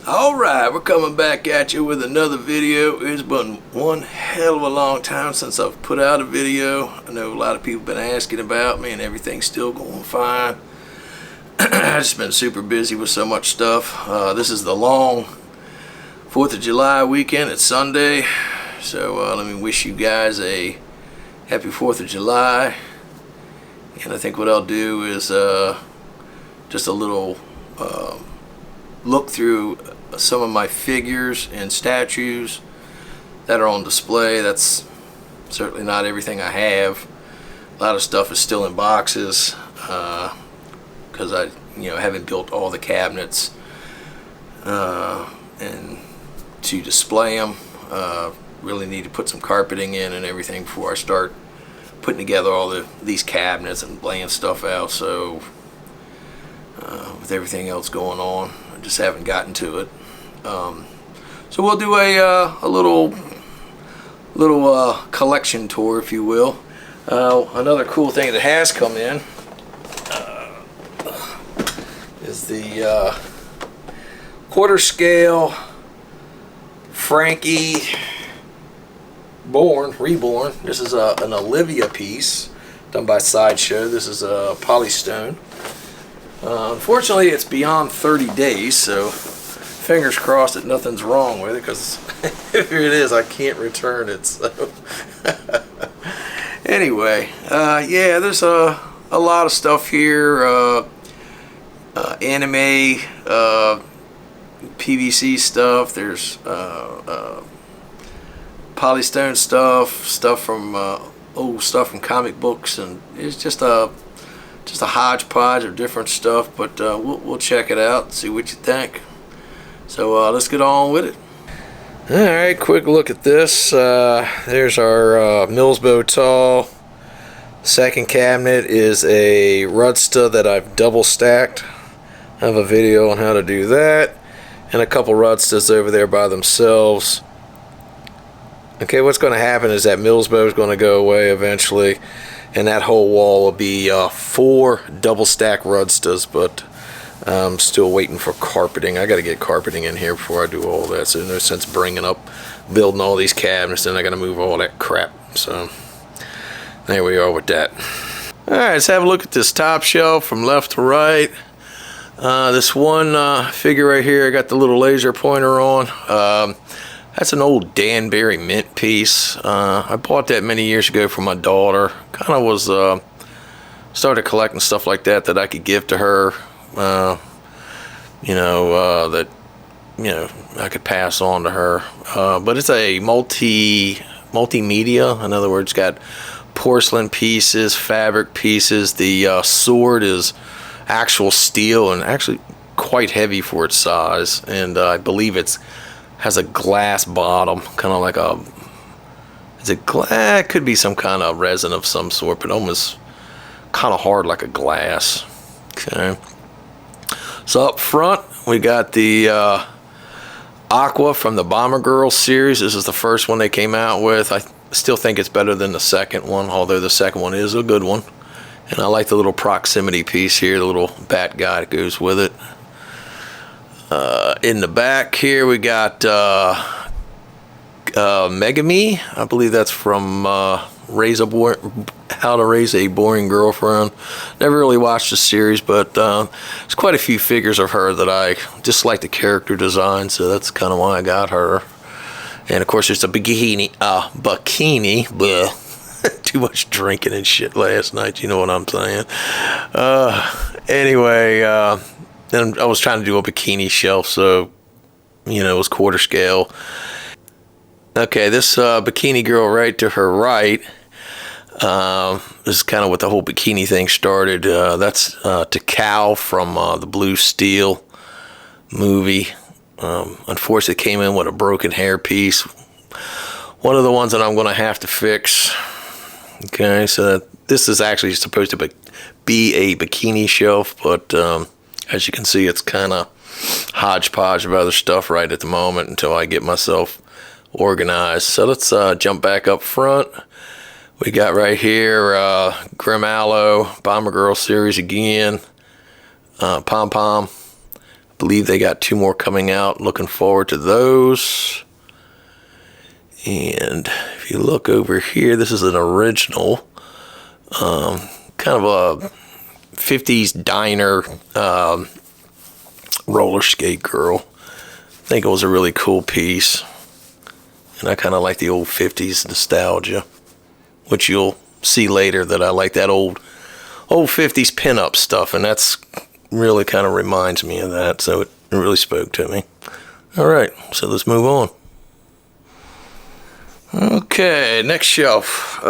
Alright, we're coming back at you with another video. It's been one hell of a long time since I've put out a video. I know a lot of people have been asking about me and everything's still going fine. I've just been super busy with so much stuff. This is the long 4th of July weekend. It's Sunday. So let me wish you guys a happy 4th of July. And I think what I'll do is just a little look through some of my figures and statues that are on display. That's certainly not everything I have. A lot of stuff is still in boxes because I haven't built all the cabinets and to display them. Really need to put some carpeting in and everything before I start putting together all these cabinets and laying stuff out. So with everything else going on, I just haven't gotten to it. So we'll do a little collection tour, if you will. Another cool thing that has come in is the quarter scale Frankie Reborn. This is an Olivia piece done by Sideshow. This is a polystone. Unfortunately, it's beyond 30 days, so fingers crossed that nothing's wrong with it, because if it is, I can't return it. So anyway, yeah, there's a lot of stuff here. Anime, PVC stuff. There's polystone stuff from old stuff from comic books, and it's just a hodgepodge of different stuff, but we'll check it out and see what you think. So let's get on with it. Alright, quick look at this. There's our Millsbow tall. Second cabinet is a Rudster that I've double stacked. I have a video on how to do that, and a couple Rudsters over there by themselves. Okay, what's going to happen is that Millsbow is going to go away eventually, and that whole wall will be 4 double stack Rudsters, but I'm still waiting for carpeting. I got to get carpeting in here before I do all that, so there's no sense building all these cabinets, then I got to move all that crap. So there we are with that. Alright, let's have a look at this top shelf from left to right. This one figure right here, I got the little laser pointer on. That's an old Danbury mint piece. I bought that many years ago for my daughter. Kind of was started collecting stuff like that I could give to her. That I could pass on to her. But it's a multimedia. In other words, got porcelain pieces, fabric pieces. The sword is actual steel and actually quite heavy for its size. And I believe it's has a glass bottom, kind of like it could be some kind of resin of some sort, but almost kind of hard like a glass. Okay. So up front, we got the Aqua from the Bomber Girl series. This is the first one they came out with. I still think it's better than the second one, although the second one is a good one. And I like the little proximity piece here, the little bat guy that goes with it. In the back here we got Mega Me. I believe that's from How to Raise a Boring Girlfriend. Never really watched the series, but there's quite a few figures of her that I just like the character design, so that's kind of why I got her. And of course there's a bikini. Bleh. Too much drinking and shit last night, you know what I'm saying. Anyway, and I was trying to do a bikini shelf, so it was quarter scale. Okay, this bikini girl right to her right, this is kind of what the whole bikini thing started. That's Takao from the Blue Steel movie. Unfortunately, it came in with a broken hair piece. One of the ones that I'm going to have to fix. Okay, so this is actually supposed to be a bikini shelf, but as you can see, it's kind of hodgepodge of other stuff right at the moment until I get myself organized. So let's jump back up front. We got right here Grim Aloe, Bomber Girl series again, Pom Pom. believe they got 2 more coming out. Looking forward to those. And if you look over here, this is an original, kind of a 50s diner roller skate girl. I think it was a really cool piece. And I kind of like the old 50s nostalgia, which you'll see later that I like that old 50s pinup stuff, and that's really kind of reminds me of that, so it really spoke to me. All right, so let's move on. Okay, next shelf.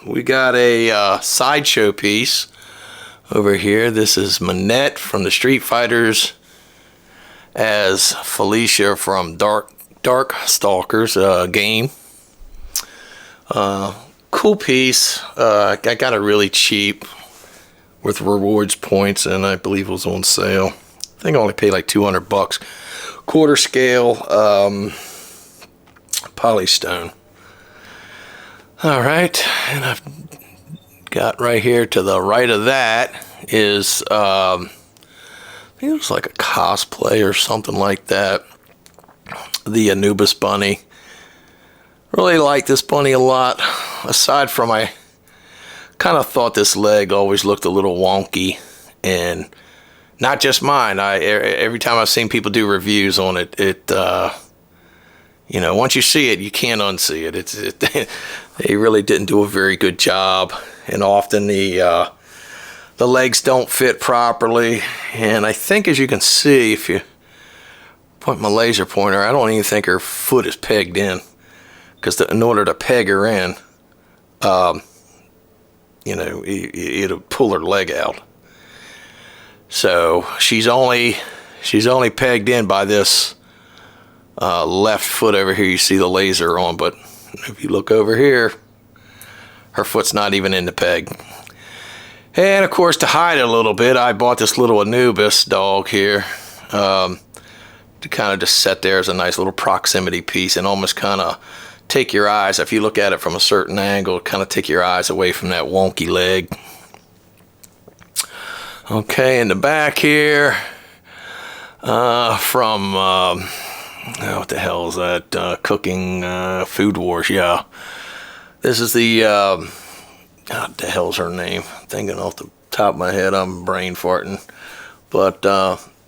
We got a sideshow piece over here. This is Manette from the Street Fighters as Felicia from Darkstalkers game. Cool piece. I got it really cheap with rewards points, and I believe it was on sale. I think I only paid like $200. Quarter scale polystone. All right, and I've got right here to the right of that is I think it was like a cosplay or something like that. The Anubis bunny. Really like this bunny a lot. Aside from, I kind of thought this leg always looked a little wonky, and not just mine. Every time I've seen people do reviews on it, you know, once you see it, you can't unsee it. They really didn't do a very good job, and often the legs don't fit properly. And I think, as you can see, if you point my laser pointer, I don't even think her foot is pegged in, because in order to peg her in, you know, it'll pull her leg out. So she's only pegged in by this left foot over here. You see the laser on, but if you look over here, her foot's not even in the peg. And of course, to hide it a little bit, I bought this little Anubis dog here to kind of just set there as a nice little proximity piece, and almost kind of take your eyes, if you look at it from a certain angle, kind of take your eyes away from that wonky leg. Okay, in the back here, from what the hell is that? Cooking Food Wars, yeah. This is the what the hell's her name? Thinking off the top of my head, I'm brain farting. But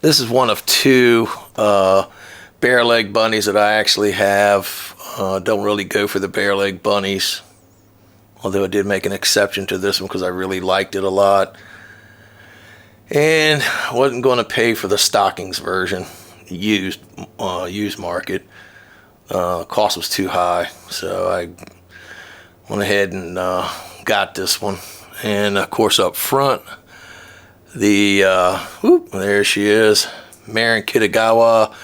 this is one of 2 bare leg bunnies that I actually have. Don't really go for the bare leg bunnies, although I did make an exception to this one because I really liked it a lot, and wasn't going to pay for the stockings version, used market. Cost was too high, so I went ahead and got this one. And of course, up front, the there she is, Marin Kitagawa.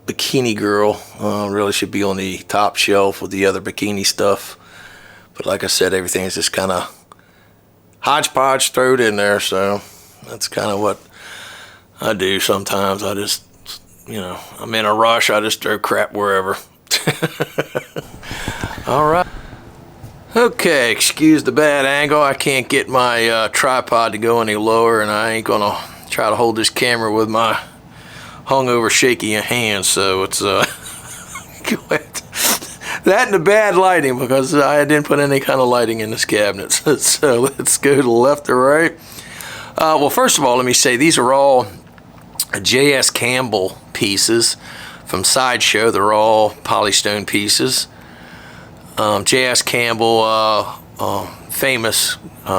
Bikini girl. Really should be on the top shelf with the other bikini stuff, but like I said, everything is just kind of hodgepodge thrown in there, so that's kind of what I do sometimes. I just, you know, I'm in a rush, I just throw crap wherever. All right. Okay, excuse the bad angle. I can't get my tripod to go any lower, and I ain't gonna try to hold this camera with my hungover shaky hands, so it's that and the bad lighting, because I didn't put any kind of lighting in this cabinet. So let's go to the left or right. Well, first of all, let me say these are all J.S. Campbell pieces from Sideshow. They're all polystone pieces. J.S. Campbell, famous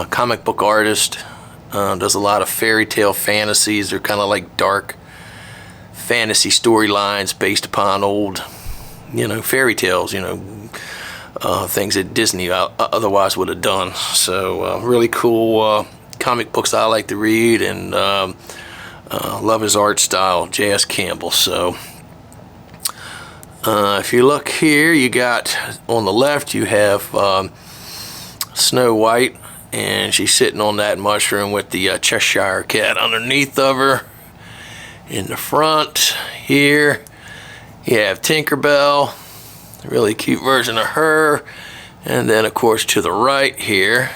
comic book artist, does a lot of fairy tale fantasies. They're kind of like dark fantasy storylines based upon old, you know, fairy tales, you know, things that Disney otherwise would have done. So really cool comic books I like to read, and love his art style, J.S. Campbell. So if you look here, you got on the left, you have Snow White, and she's sitting on that mushroom with the Cheshire Cat underneath of her. In the front here, you have Tinkerbell, a really cute version of her. And then, of course, to the right here,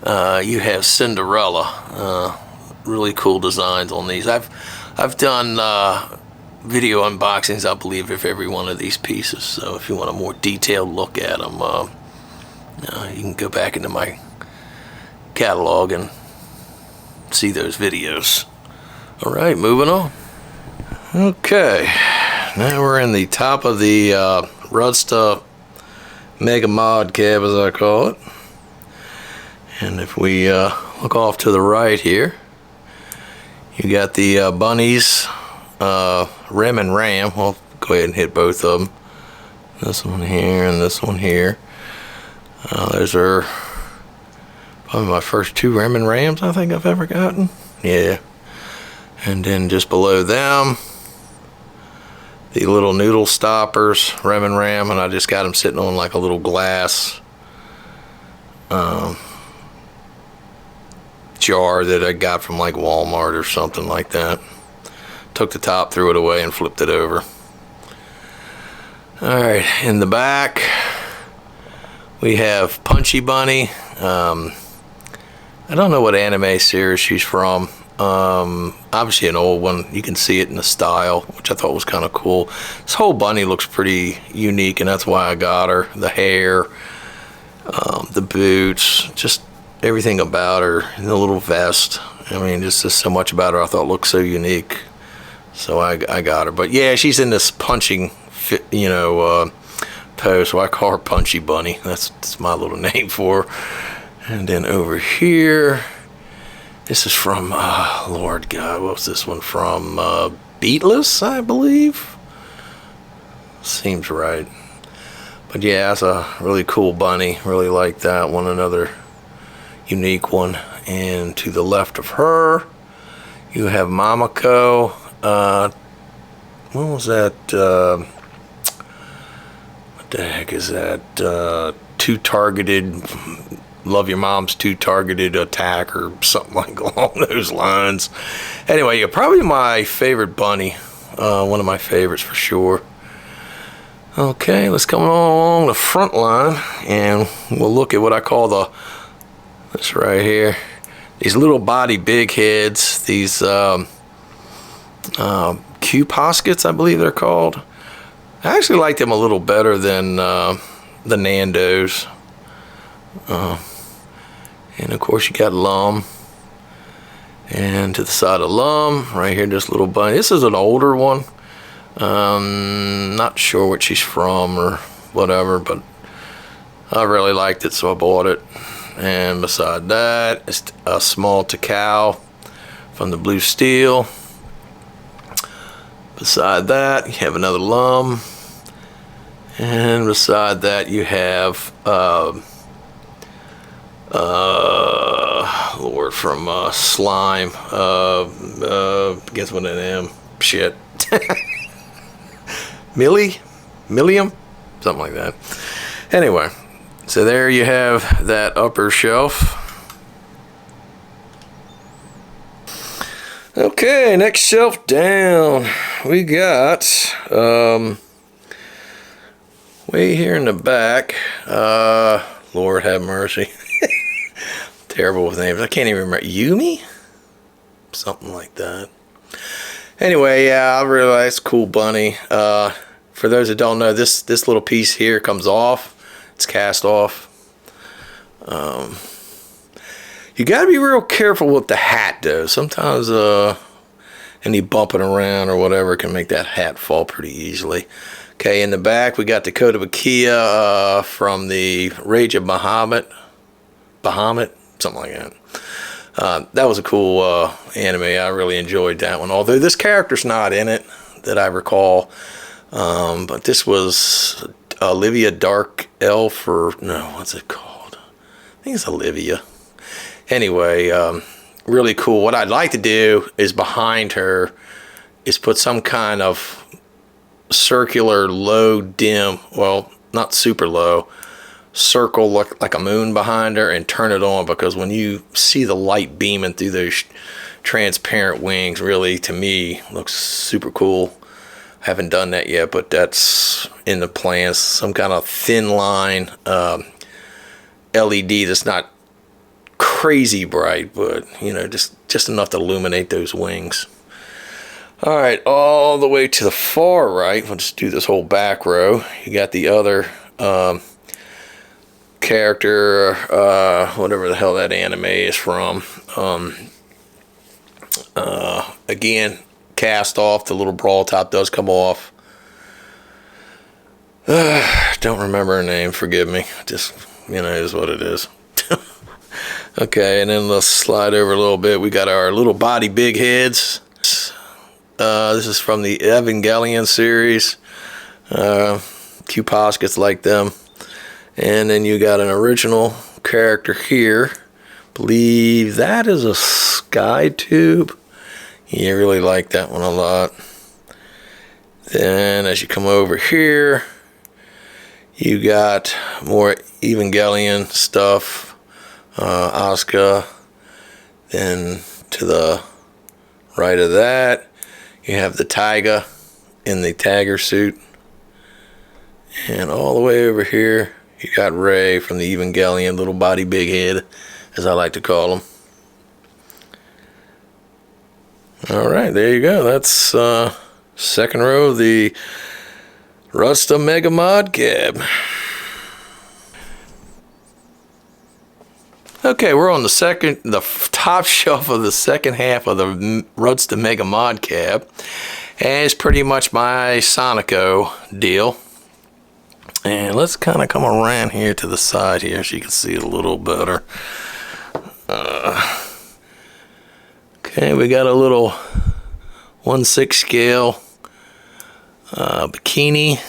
you have Cinderella. really cool designs on these. I've done video unboxings, I believe, of every one of these pieces. So if you want a more detailed look at them, you can go back into my catalog and see those videos. All right, moving on. Okay, now we're in the top of the Rusta Mega Mod cab, as I call it. And if we look off to the right here, you got the bunnies, Rem and Ram. I'll go ahead and hit both of them. This one here and this one here. Those are probably my first 2 Rem and Rams I think I've ever gotten. Yeah. And then just below them, the little noodle stoppers, Rem and Ram, and I just got them sitting on like a little glass jar that I got from like Walmart or something like that. Took the top, threw it away, and flipped it over. Alright, in the back we have Punchy Bunny. I don't know what anime series she's from. Obviously an old one. You can see it in the style, which I thought was kind of cool. This whole bunny looks pretty unique, and that's why I got her. The hair, the boots, just everything about her, and the little vest. I mean, just so much about her I thought looked so unique. So I got her. But yeah, she's in this punching, pose, so I call her Punchy Bunny. That's my little name for her. And then over here, this is from, Lord God, what was this one from? Beatless, I believe? Seems right. But yeah, that's a really cool bunny. Really like that one. Another unique one. And to the left of her, you have Mamako. What was that? What the heck is that? Two targeted... Love Your Mom's 2 targeted attack or something like along those lines. Anyway, yeah, probably my favorite bunny. One of my favorites for sure. Okay, let's come along the front line and we'll look at what I call this right here. These little body big heads. These Q poskets, I believe they're called. I actually like them a little better than the Nandos. And of course you got Lum, and to the side of Lum right here, this little bunny. This is an older one. Not sure what she's from or whatever, but I really liked it, so I bought it. And beside that, it's a small Takao from the Blue Steel. Beside that, you have another Lum, and beside that you have Lord from Slime. Guess what I am? Shit. Millium? Something like that. Anyway, so there you have that upper shelf. Okay, next shelf down. We got way here in the back. Lord have mercy. Terrible with names. I can't even remember. Yumi? Something like that. Anyway, yeah, I really like this cool bunny. For those that don't know, this little piece here comes off. It's cast off. You gotta be real careful with the hat though. Sometimes any bumping around or whatever can make that hat fall pretty easily. Okay, in the back we got the Code of Akia from the Rage of Bahamut, something like that. That was a cool anime. I really enjoyed that one. Although this character's not in it that I recall, but this was Olivia Dark Elf, or no, what's it called? I think it's Olivia. Anyway, really cool. What I'd like to do is behind her is put some kind of circular low dim, well, not super low, circle look like a moon behind her and turn it on, because when you see the light beaming through those transparent wings, really to me looks super cool. I haven't done that yet, but that's in the plans. Some kind of thin line LED that's not crazy bright, but you know, just enough to illuminate those wings. All right, all the way to the far right, we'll just do this whole back row. You got the other character, whatever the hell that anime is from. Again, cast off. The little brawl top does come off. Don't remember her name, forgive me. Just, you know, is what it is. Okay, and then let's slide over a little bit. We got our little body big heads. This is from the Evangelion series. Q-Pos gets like them. And then you got an original character here. Believe that is a sky tube. Yeah, I really like that one a lot. Then as you come over here, you got more Evangelion stuff. Asuka. Then to the right of that, you have the Taiga in the Tagger suit. And all the way over here, you got Rey from the Evangelion, little body, big head, as I like to call him. All right, there you go. That's second row of the Rusta Mega Mod cab. Okay, we're on the top shelf of the second half of the Rusta Mega Mod cab, and it's pretty much my Sonico deal. And let's kind of come around here to the side here so you can see it a little better. Okay, we got a little 1/6 scale bikini.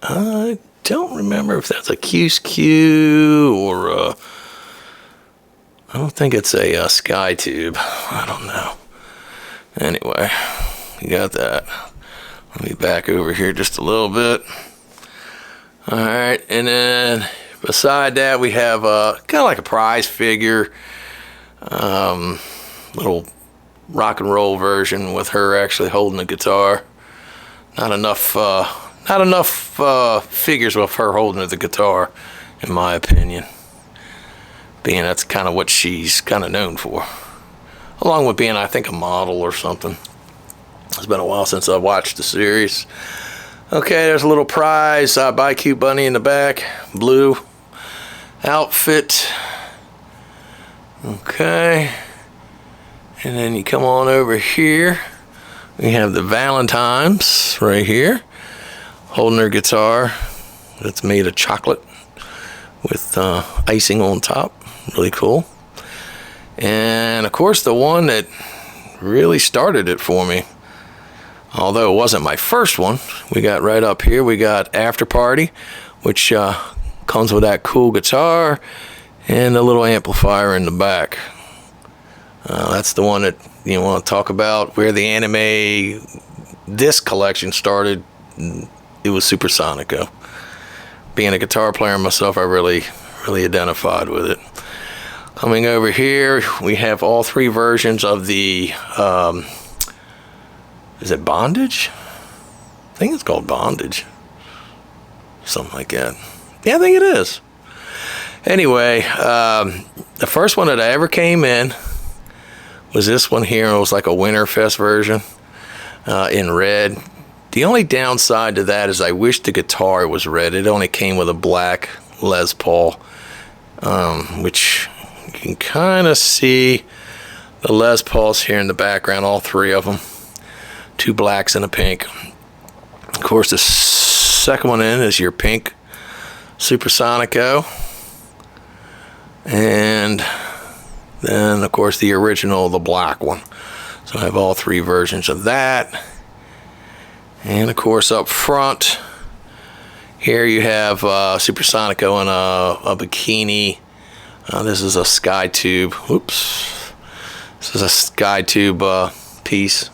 I don't remember if that's a QSQ or I don't think it's a sky tube. I don't know. Anyway, you got that. Let me back over here just a little bit. All right, and then beside that we have kind of like a prize figure, little rock and roll version with her actually holding the guitar. Not enough figures with her holding the guitar, in my opinion. Being that's kind of what she's kind of known for, along with being, I think, a model or something. It's been a while since I watched the series. Okay, there's a little prize by Cute Bunny in the back, blue outfit. Okay, and then you come on over here. We have the Valentines right here, holding their guitar. That's made of chocolate with icing on top. Really cool. And of course, the one that really started it for me, although it wasn't my first one, we got right up here, we got After Party, which comes with that cool guitar and a little amplifier in the back. That's the one that you want to talk about, where the anime disc collection started. It was Super Sonico. Being a guitar player myself, I really identified with it. Coming over here, we have all three versions of the, is it Bondage? I think it's called Bondage. Something like that. Yeah, I think it is. Anyway, the first one that I ever came in was this one here. It was like a Winterfest version in red. The only downside to that is I wish the guitar was red. It only came with a black Les Paul, which you can kind of see the Les Pauls here in the background, all three of them. Two blacks and a pink. Of course, the second one in is your pink Super Sonico. And then, of course, the original, the black one. So I have all three versions of that. And, of course, up front, here you have Super Sonico in a bikini. This is a sky tube. Oops. This is a sky tube piece.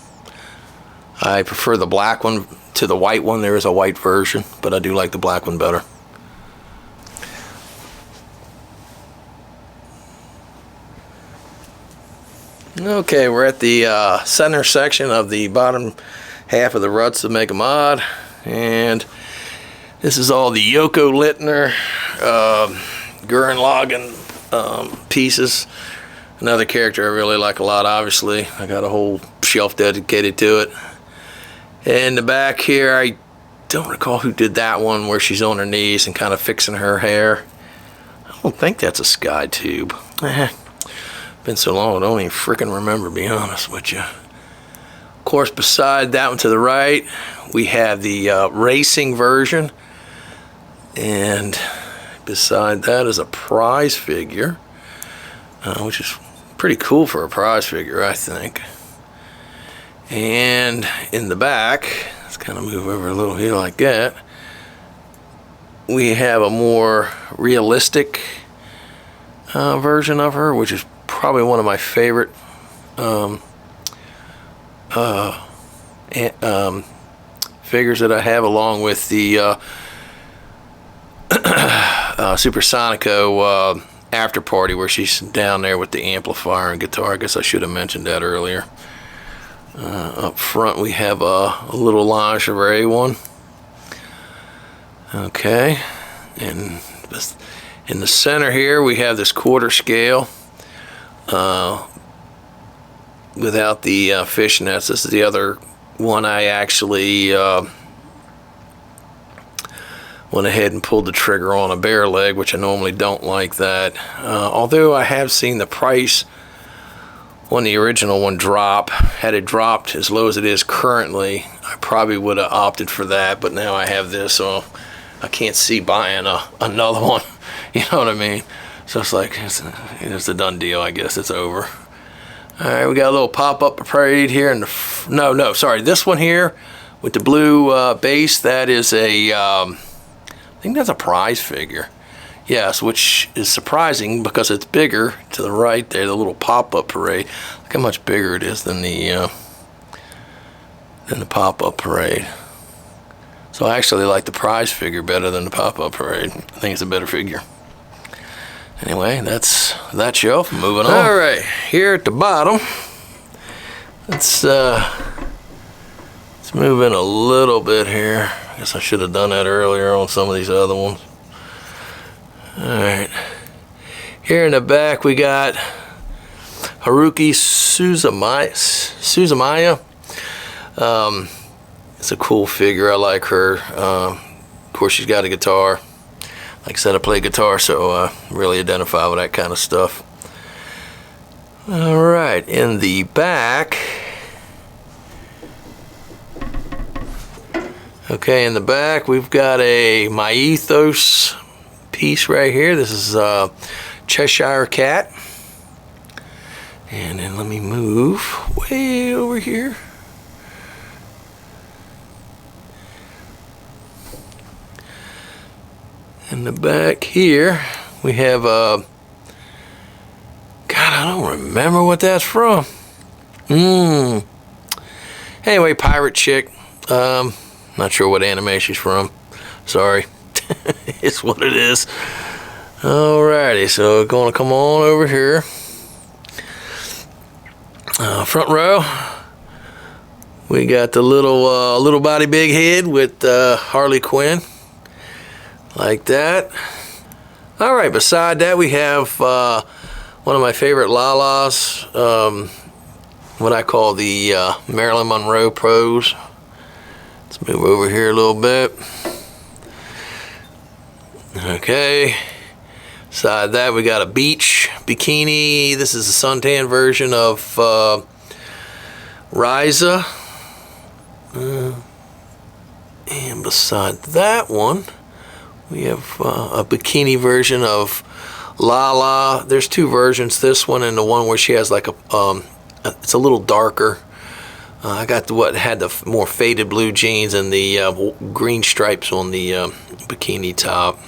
I prefer the black one to the white one. There is a white version, but I do like the black one better. Okay, we're at the center section of the bottom half of the Rusta Mega Mod, and this is all the Yoko Litner, Gurren Lagann pieces. Another character I really like a lot, obviously. I got a whole shelf dedicated to it. In the back here, I don't recall who did that one where she's on her knees and kind of fixing her hair. I don't think that's a Sky Tube. Been so long, I don't even freaking remember, to be honest with you. Of course, beside that one to the right, we have the racing version. And beside that is a prize figure, which is pretty cool for a prize figure, I think. And in the back, let's kind of move over a little here like that, we have a more realistic version of her, which is probably one of my favorite figures that I have, along with the Super Sonico after party, where she's down there with the amplifier and guitar. I guess I should have mentioned that earlier. Up front we have a little lingerie one. Okay, and in the center here we have this quarter scale without the fishnets. This is the other one I actually went ahead and pulled the trigger on a bare leg, which I normally don't like that. Although I have seen the price on the original one drop. Had it dropped as low as it is currently, I probably would have opted for that, but now I have this, so I can't see buying another one. You know what I mean? So it's like, it's a done deal, I guess. It's over. Alright, we got a little pop-up parade here in the sorry, this one here with the blue base, that is a I think that's a prize figure. Yes, which is surprising because it's bigger to the right there, the little pop-up parade. Look how much bigger it is than the pop-up parade. So I actually like the prize figure better than the pop-up parade. I think it's a better figure. Anyway, that's that shelf. Moving on. All right, here at the bottom, let's move in a little bit here. I guess I should have done that earlier on some of these other ones. All right, here in the back we got Haruki Suzumiya. It's a cool figure. I like her. Of course, she's got a guitar. Like I said, I play guitar, so I really identify with that kind of stuff. All right, in the back. Okay, in the back, we've got a My Ethos piece right here. This is Cheshire Cat. And then let me move way over here. In the back here, we have God, I don't remember what that's from. Anyway, Pirate Chick. Not sure what anime she's from. Sorry. It's what it is. Alrighty, so we're going to come on over here. Front row. We got the little body, big head with Harley Quinn. Like that. Alright, beside that we have one of my favorite Lalas. What I call the Marilyn Monroe pose. Let's move over here a little bit. Okay. Beside that we got a beach bikini. This is a suntan version of Ryza. And beside that one we have a bikini version of Lala. There's two versions, this one and the one where she has like it's a little darker. I got what had the more faded blue jeans and the green stripes on the bikini top.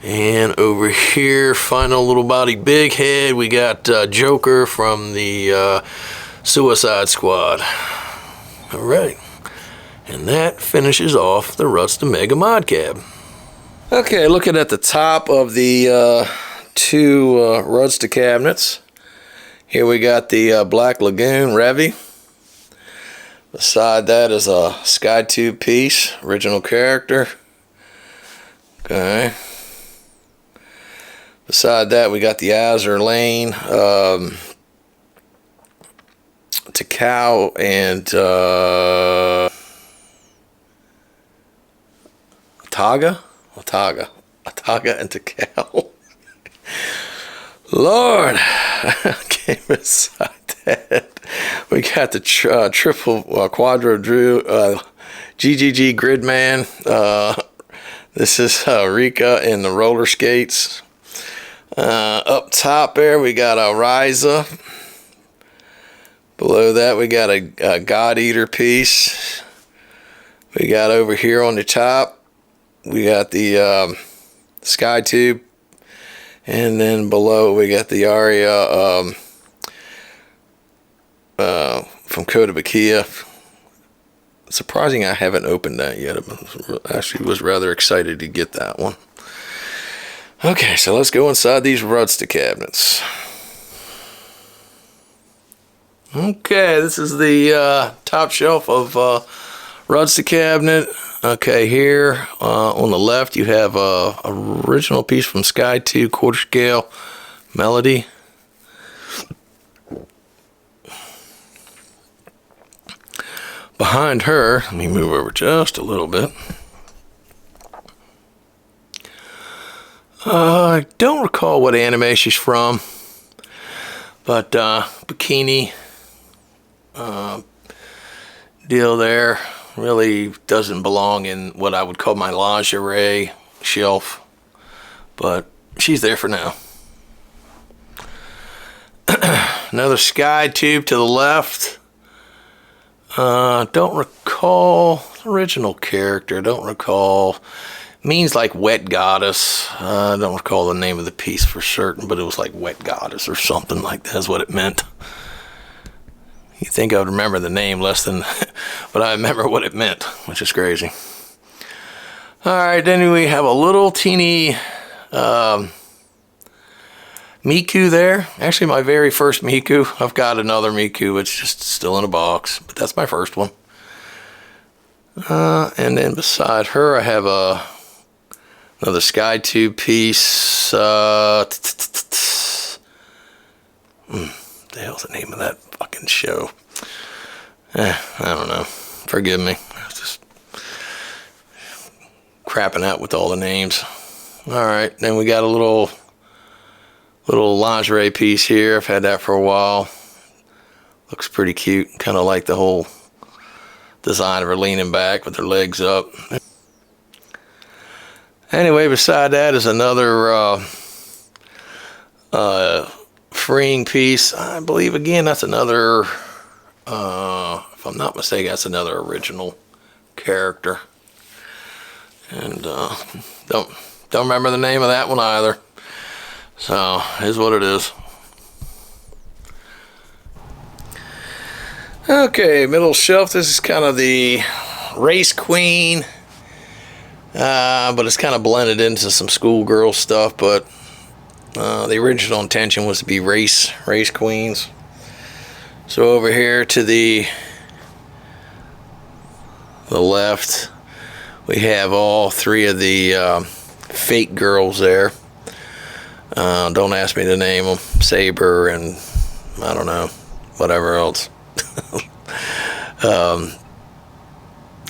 And over here, final little body, big head, we got Joker from the Suicide Squad. All right. And that finishes off the Rusta Mega Mod cab. Okay, looking at the top of the two Rudster cabinets. Here we got the Black Lagoon Revy. Beside that is a Sky Tube piece, original character. Okay. Beside that, we got the Azur Lane, Takao, and Ataga and Takao. Lord, okay, beside that, we got the triple quadro Drew GGG Gridman. This is Rika in the roller skates. Up top there, we got a Ryza. Below that, we got a God Eater piece. We got over here on the top, we got the Sky Tube. And then below, we got the Aria from Kotobukiya. Surprising I haven't opened that yet. I actually was rather excited to get that one. Okay, so let's go inside these Rudster cabinets. Okay, this is the top shelf of Rudster cabinet. Okay, here on the left you have a original piece from Sky 2 quarter scale Melody. Behind her, let me move over just a little bit. I don't recall what anime she's from, but bikini deal there really doesn't belong in what I would call my lingerie shelf, but she's there for now. Another Sky Tube to the left. Don't recall original character. Don't recall. Means like wet goddess. I don't recall the name of the piece for certain, but it was like wet goddess or something like that is what it meant. You think I would remember the name less than, but I remember what it meant, which is crazy. All right, then we have a little teeny Miku there. Actually, my very first Miku. I've got another Miku. It's just still in a box, but that's my first one. And then beside her, I have another Sky Tube piece. The hell's the name of that fucking show? I don't know. Forgive me. I was just crapping out with all the names. All right, then we got a little lingerie piece here. I've had that for a while. Looks pretty cute. Kind of like the whole design of her leaning back with her legs up. Anyway, beside that is another freeing piece. I believe, again, that's another, if I'm not mistaken, that's another original character. And don't remember the name of that one either. So, is what it is. Okay, middle shelf. This is kind of the race queen, but it's kind of blended into some schoolgirl stuff. But the original intention was to be race queens. So over here to the left, we have all three of the fake girls there. Don't ask me to name them. Saber and I don't know, whatever else.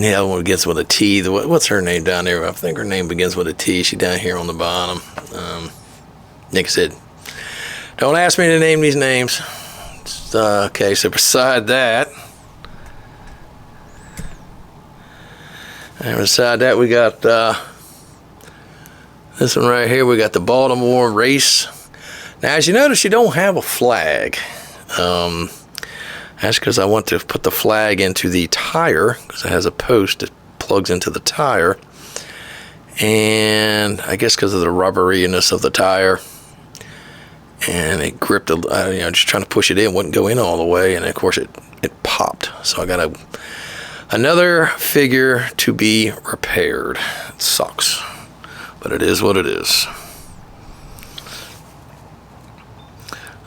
Yeah, one begins with a T. What's her name down there? I think her name begins with a T. She down here on the bottom. Nick said, don't ask me to name these names. Okay, so beside that, we got this one right here. We got the Baltimore race. Now, as you notice, you don't have a flag. That's because I want to put the flag into the tire, because it has a post that plugs into the tire. And I guess because of the rubberiness of the tire, and it gripped, just trying to push it in, wouldn't go in all the way, and of course it popped. So I got another figure to be repaired. It sucks, but it is what it is.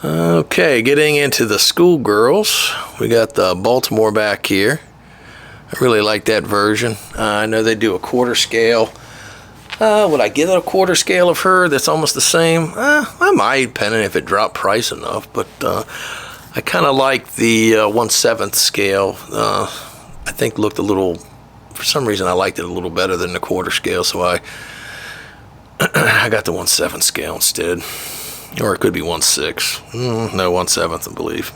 Okay, getting into the schoolgirls, we got the Baltimore back here. I really like that version. I know they do a quarter scale Would I get a quarter scale of her that's almost the same? I might, depending if it dropped price enough, but I kind of like the 1/7 scale. I think looked a little, for some reason I liked it a little better than the quarter scale, so I got the 1/7 scale instead. Or it could be 1/6. No, 1/7, I believe.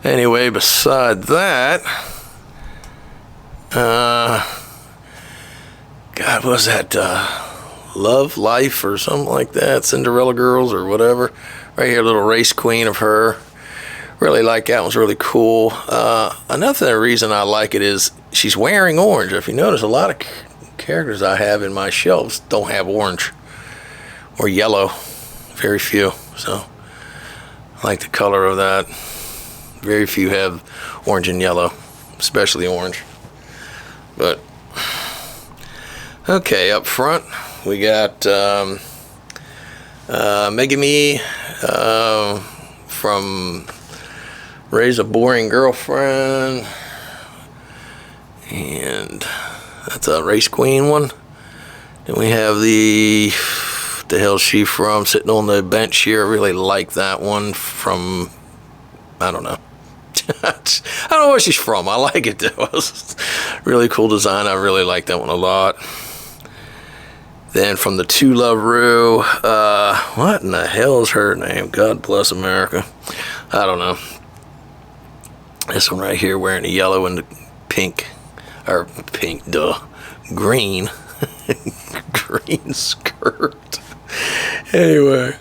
Anyway, beside that, God, what was that? Love, Life, or something like that. Cinderella Girls, or whatever. Right here, a little race queen of her. Really like that. One's really cool. Another reason I like it is she's wearing orange. If you notice, a lot of characters I have in my shelves don't have orange or yellow. Very few. So I like the color of that. Very few have orange and yellow, especially orange. But okay, up front we got Mega Me from Raise a Boring Girlfriend, and that's a race queen one. Then we have the hell's she from, sitting on the bench here. I really like that one from, I don't know. I don't know where she's from. I like it though. It's really cool design. I really like that one a lot. Then from the To Love Rue, what in the hell is her name? God bless America. I don't know. This one right here wearing the yellow and the pink, or pink, green, green skirt. Anyway,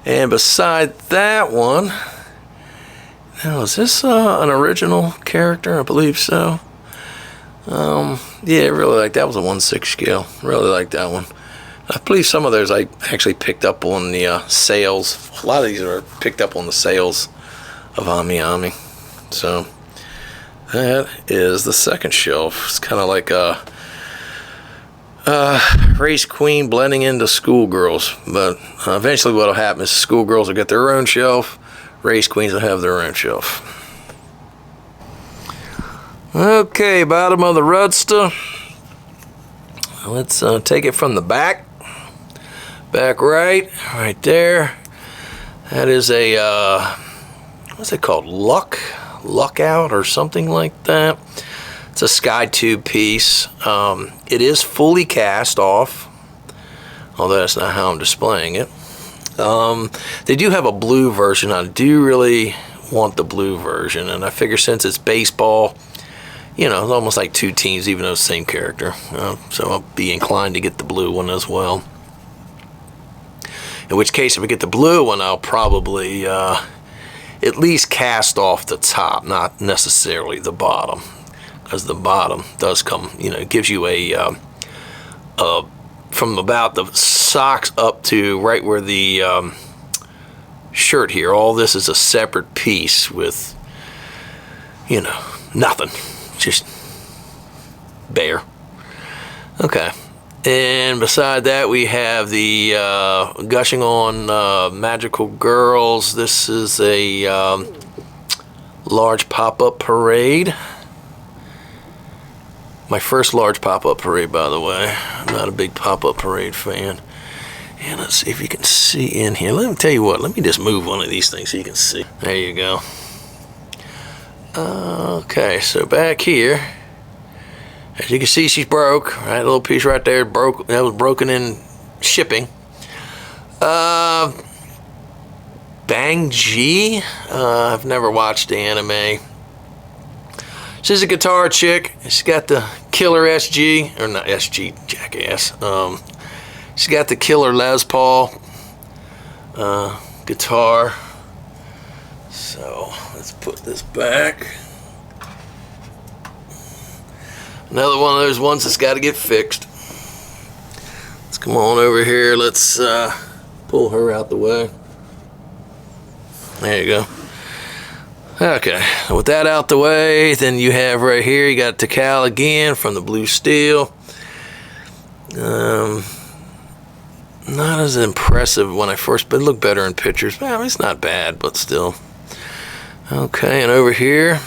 and beside that one, now is this an original character? I believe so. Yeah, really like that. Was a 1/6 scale. Really like that one. I believe some of those I actually picked up on the sales. A lot of these are picked up on the sales of Ami Ami. So that is the second shelf. It's kind of like a race queen blending into schoolgirls, but eventually what will happen is schoolgirls will get their own shelf, race queens will have their own shelf. Okay, bottom of the Rudster. Let's take it from the back right there. That is a what's it called, Lookout or something like that. It's a sky tube piece. It is fully cast off, although that's not how I'm displaying it. They do have a blue version. I do really want the blue version, and I figure since it's baseball, you know, it's almost like two teams, even though it's the same character. So I'll be inclined to get the blue one as well. In which case, if I get the blue one, I'll probably at least cast off the top, not necessarily the bottom. Because the bottom does come, you know, it gives you a from about the socks up to right where the shirt here, all this is a separate piece with, you know, nothing, just bare. Okay, and beside that we have the Gushing on Magical Girls. This is a large pop-up parade. My first large pop-up parade, by the way. I'm not a big pop-up parade fan. And let's see if you can see in here. Let me tell you what, let me just move one of these things so you can see. There you go. Okay, so back here, as you can see, she's broke. Right, a little piece right there broke. That was broken in shipping. Bang G. I've never watched the anime. She's a guitar chick. She's got the killer SG, or not SG, jackass. She's got the killer Les Paul guitar. So let's put this back. Another one of those ones that's got to get fixed. Let's come on over here. Let's pull her out the way. There you go. Okay, with that out the way, then you have right here, you got Tikal again from the Blue Steel. Not as impressive when I first, but it looked better in pictures. Well, it's not bad, but still. Okay, and over here,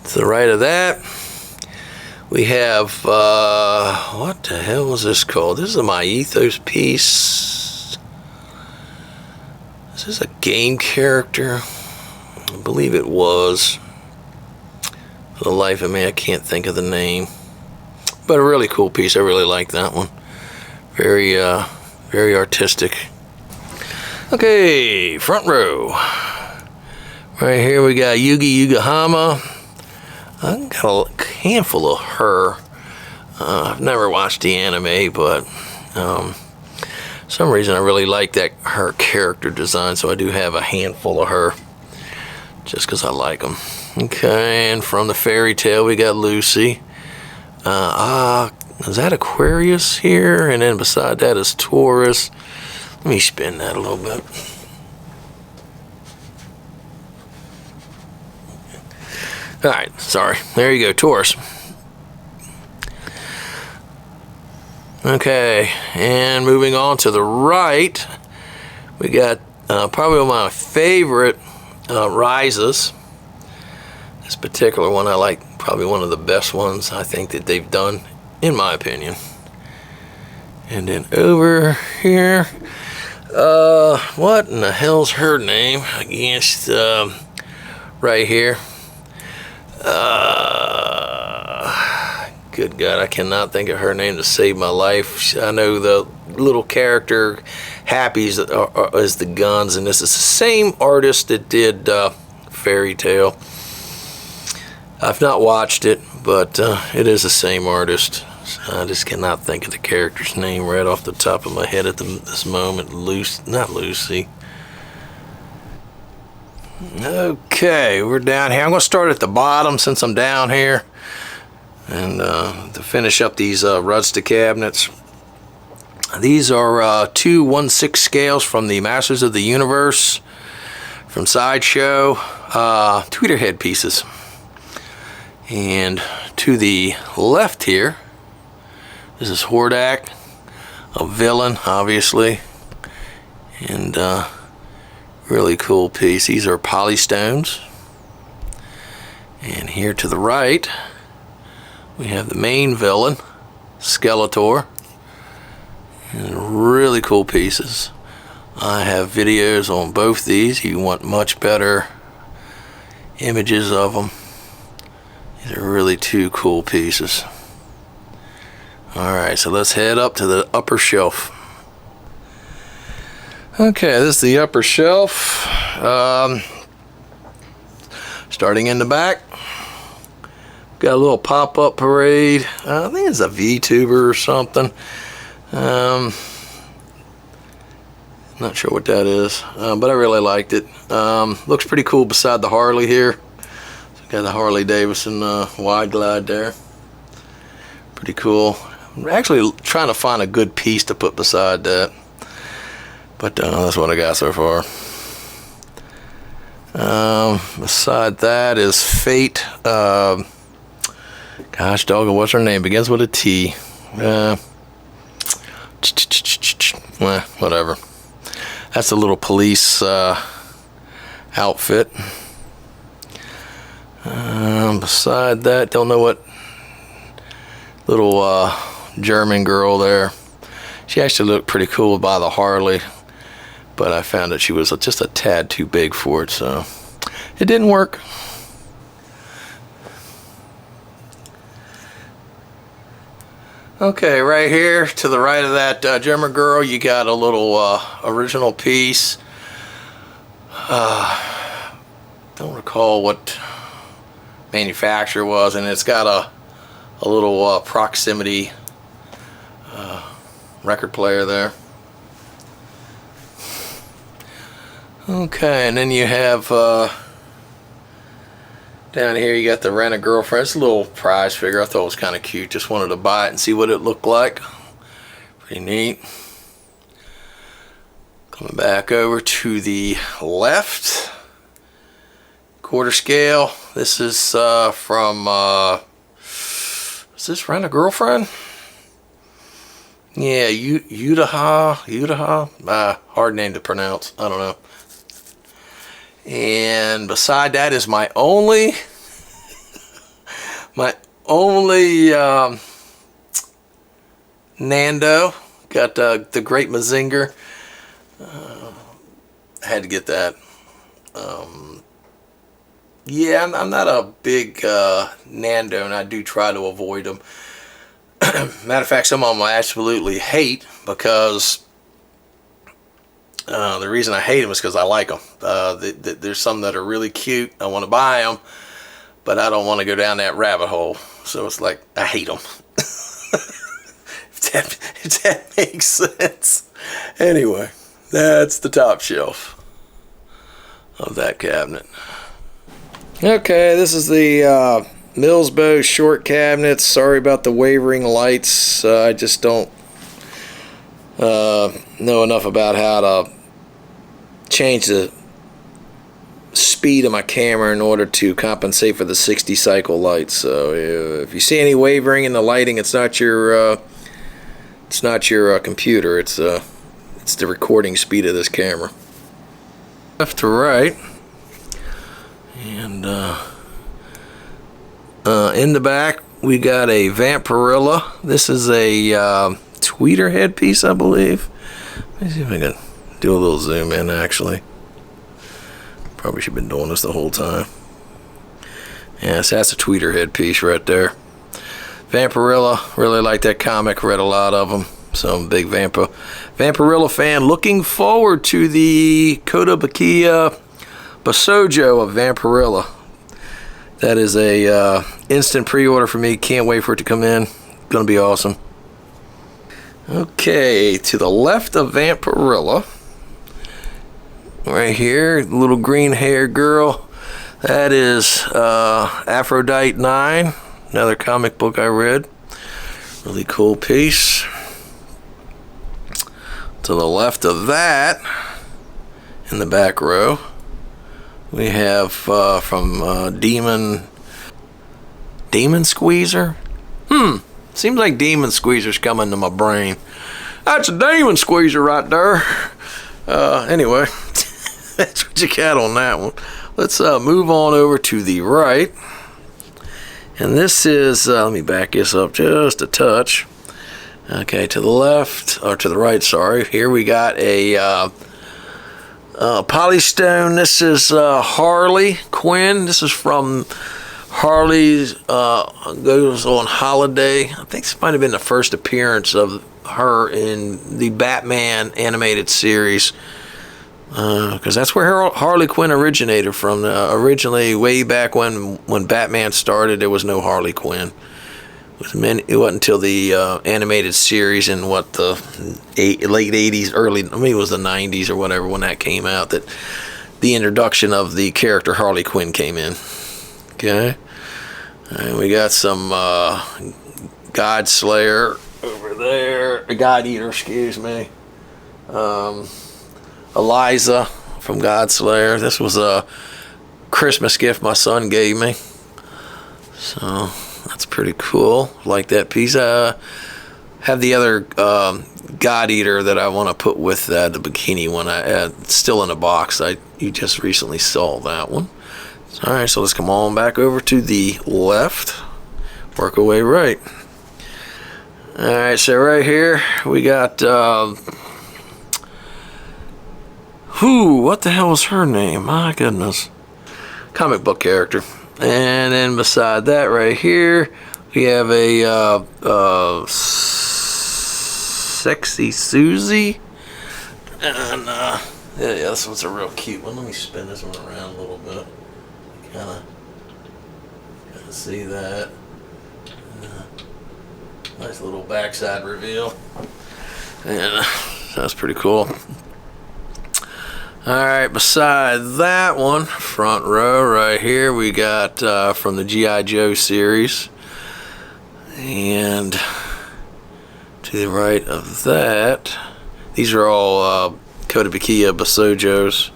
to the right of that, We have, what the hell was this called? This is my Ethos piece. Is this a game character? I believe it was. For the life of me, I can't think of the name. But a really cool piece. I really like that one. Very, very artistic. Okay, front row. Right here we got Yugi Yugahama. I got a handful of her. I've never watched the anime, but some reason I really like her character design, so I do have a handful of her, just because I like them. Okay, and from the fairy tale we got Lucy. Is that Aquarius here? And then beside that is Taurus. Let me spin that a little bit. Alright, sorry. There you go, Taurus. Okay, and moving on to the right, we got probably one of my favorite rises. This particular one I like, probably one of the best ones I think that they've done, in my opinion. And then over here, what in the hell's her name? Against right here. Good God, I cannot think of her name to save my life. I know the little character Happy's is the guns, and this is the same artist that did Fairy Tale. I've not watched it, but it is the same artist. So I just cannot think of the character's name right off the top of my head at this moment. Not Lucy. Okay, we're down here. I'm going to start at the bottom since I'm down here. And to finish up these Rudster cabinets. These are 2 1/6 scales from the Masters of the Universe from Sideshow. Tweeter head pieces. And to the left here, this is Hordak, a villain, obviously. And really cool piece. These are polystones. And here to the right, we have the main villain, Skeletor. And really cool pieces. I have videos on both these. You want much better images of them. These are really 2 cool pieces. Alright, so let's head up to the upper shelf. Okay, this is the upper shelf. Starting in the back, got a little pop-up parade. I think it's a VTuber or something. Not sure what that is, but I really liked it. Looks pretty cool beside the Harley here. Got the Harley Davidson wide glide there. Pretty cool. I'm actually trying to find a good piece to put beside that. But that's what I got so far. Beside that is Fate. Gosh dog, what's her name? Begins with a T. Whatever. That's a little police outfit. Beside that, don't know what little German girl there. She actually looked pretty cool by the Harley, but I found that she was just a tad too big for it, so it didn't work. Okay, right here to the right of that German girl, you got a little original piece. Don't recall what manufacturer was, and it's got a little proximity record player there. Okay, and then you have down here you got the Rent a Girlfriend. It's a little prize figure. I thought it was kind of cute. Just wanted to buy it and see what it looked like. Pretty neat. Coming back over to the left, quarter scale. This is from is this Rent a Girlfriend? Yeah, Utaha. Hard name to pronounce. I don't know. And beside that is my only only Nando. Got the Great Mazinger. Had to get that. Yeah, I'm not a big Nando, and I do try to avoid them. Matter of fact, some of them I absolutely hate, because the reason I hate them is because I like them. There's some that are really cute. I want to buy them, but I don't want to go down that rabbit hole. So it's like, I hate them. if that makes sense. Anyway, that's the top shelf of that cabinet. Okay, this is the Millsbow short cabinet. Sorry about the wavering lights. I just don't know enough about how to change the speed of my camera in order to compensate for the 60 cycle lights. So if you see any wavering in the lighting, it's not your computer. It's the recording speed of this camera. Left to right, and in the back we got a Vampirilla. This is a tweeter headpiece, I believe. Let me see if I can do a little zoom in. Actually, probably should have been doing this the whole time. Yes, that's a tweeter headpiece right there. Vampirilla, really like that comic, read a lot of them, so I'm a big Vampirilla fan. Looking forward to the Kotobukiya Basojo of Vampirilla. That is a instant pre-order for me. Can't wait for it to come in. Gonna be awesome. Okay, to the left of Vampirilla, right here, little green hair girl. That is Aphrodite 9. Another comic book I read. Really cool piece. To the left of that, in the back row, we have from Demon Squeezer. Seems like Demon Squeezer's coming to my brain. That's a Demon Squeezer right there. Anyway, that's what you got on that one. Let's move on over to the right. And this is, let me back this up just a touch. Okay, to the left, or to the right, sorry. Here we got a Polystone. This is Harley Quinn. This is from Harley's Goes on Holiday. I think this might have been the first appearance of her in the Batman animated series. Because that's where Harley Quinn originated from. Originally, way back when Batman started, there was no Harley Quinn. It wasn't until the animated series in the late 80s, it was the 90s or whatever when that came out, that the introduction of the character Harley Quinn came in. Okay, and we got some God Slayer over there, God Eater, excuse me. Eliza from God Slayer. This was a Christmas gift my son gave me, so that's pretty cool. Like that piece. Have the other God Eater that I want to put with the bikini one. It's still in a box. You just recently saw that one. All right, so let's come on back over to the left. Work our way right. All right, so right here we got. What the hell was her name? My goodness. Comic book character. And then beside that right here, we have a Sexy Susie. And yeah, this one's a real cute one. Let me spin this one around a little bit. Kind of see that. Nice little backside reveal. And that's pretty cool. Alright, beside that one, front row right here, we got from the G.I. Joe series. And to the right of that, these are all Kotobukiya Basojos.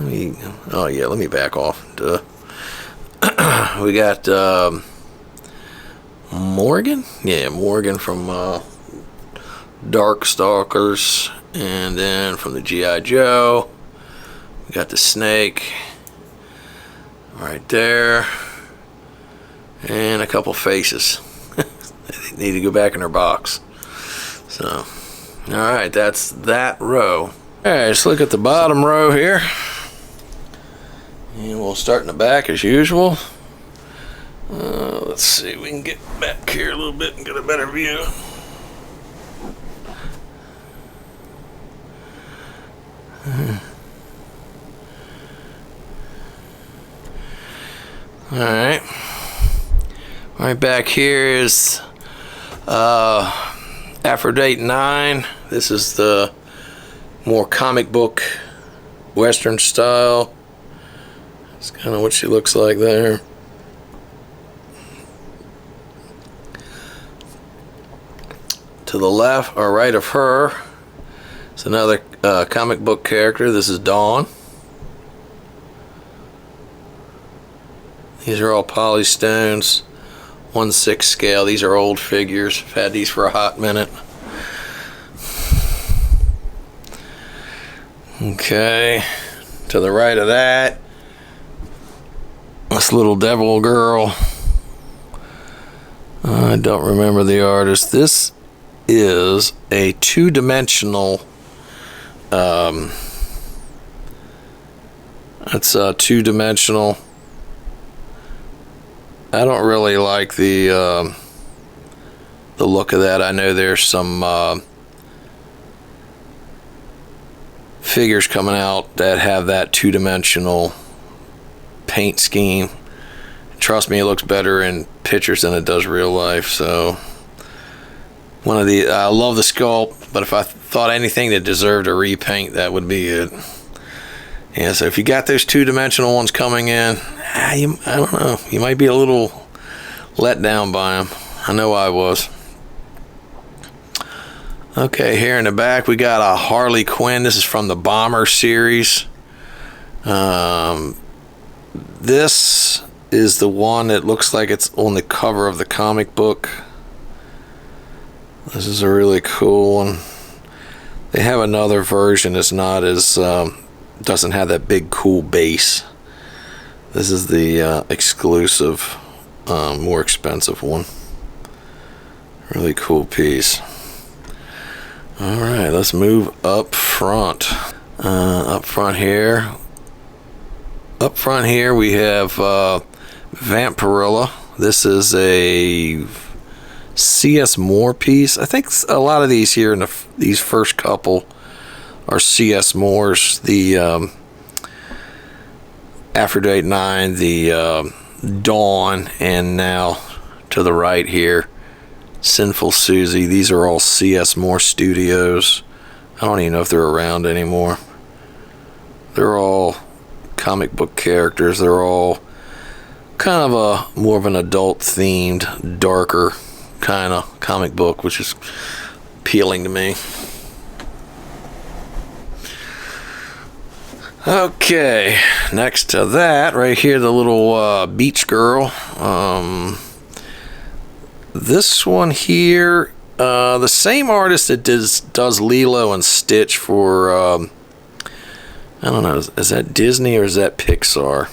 Let me back off. We got Morgan? Yeah, Morgan from Darkstalkers. And then from the G.I. Joe, we got the Snake right there. and a couple faces. They need to go back in their box. So, alright, that's that row. Alright, let's look at the bottom row here. And we'll start in the back as usual. Let's see, we can get back here a little bit and get a better view. Alright. Right back here is Aphrodite 9. This is the more comic book Western style. That's kind of what she looks like there. To the left or right of her is another comic book character. This is Dawn. These are all polystones, 1/6 scale. These are old figures. I've had these for a hot minute. Okay, to the right of that, this little devil girl. I don't remember the artist. This is a two-dimensional. It's a two-dimensional. I don't really like the look of that. I know there's some figures coming out that have that two-dimensional paint scheme. Trust me, it looks better in pictures than it does real life. So I love the sculpt, but if I thought anything that deserved a repaint, that would be it. Yeah, so if you got those two-dimensional ones coming in, I don't know, you might be a little let down by them. I know I was. Okay, here in the back we got a Harley Quinn. This is from the Bomber series. This is the one that looks like it's on the cover of the comic book. This is a really cool one. They have another version that's not as doesn't have that big cool base. This is the exclusive, more expensive one. Really cool piece. Alright, let's move up front. Up front here we have Vampirilla. This is a C.S. Moore piece. I think a lot of these here in these first couple are C.S. Moore's. The Aphrodite 9, the Dawn, and now to the right here, Sinful Susie. These are all C.S. Moore Studios. I don't even know if they're around anymore. They're all comic book characters. They're all kind of more of an adult themed, darker kind of comic book, which is appealing to me. Okay, next to that right here, the little beach girl. This one here, the same artist that does Lilo and Stitch for I don't know, is that Disney or is that Pixar?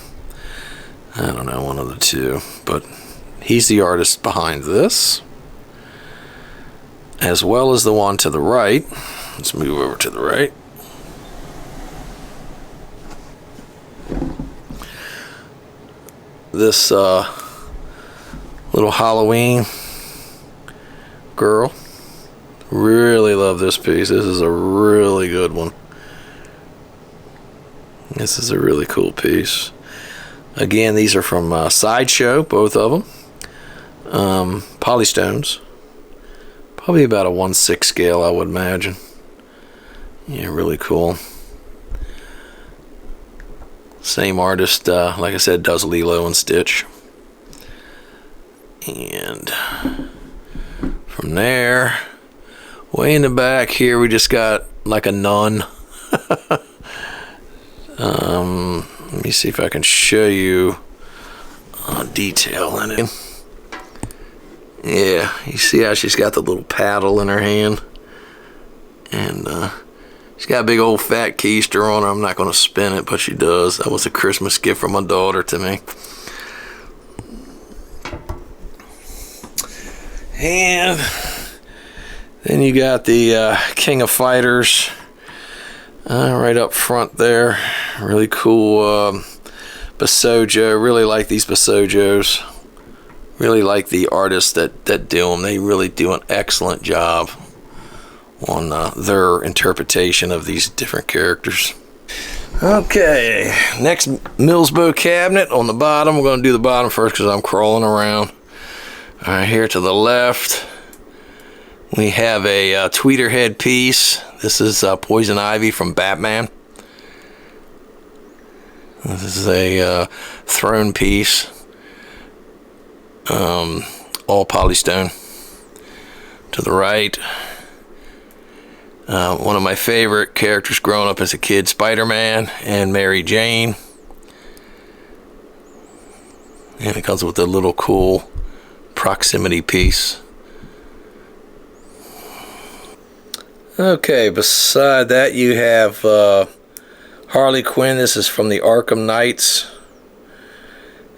I don't know, one of the two, but he's the artist behind this, as well as the one to the right. Let's move over to the right. This little Halloween girl. Really love this piece. This is a really good one. This is a really cool piece. Again, these are from Sideshow, both of them. Polystones. Probably about a 1/6 scale, I would imagine. Yeah, really cool. Same artist, like I said, does Lilo and Stitch. And from there, way in the back here, we just got like a nun. Let me see if I can show you detail in it. Yeah, you see how she's got the little paddle in her hand, and she's got a big old fat keister on her. I'm not going to spin it, but she does. That was a Christmas gift from my daughter to me. And then you got the King of Fighters right up front there. Really cool Basojo. Really like these Basojos. Really like the artists that do them. They really do an excellent job on their interpretation of these different characters. Okay, next Millsbow cabinet on the bottom. We're going to do the bottom first because I'm crawling around. All right, here to the left, we have a Tweeterhead piece. This is Poison Ivy from Batman. This is a throne piece, all polystone. To the right, one of my favorite characters growing up as a kid, Spider-Man and Mary Jane. And it comes with a little cool proximity piece. Okay, beside that you have Harley Quinn. This is from the Arkham Knights.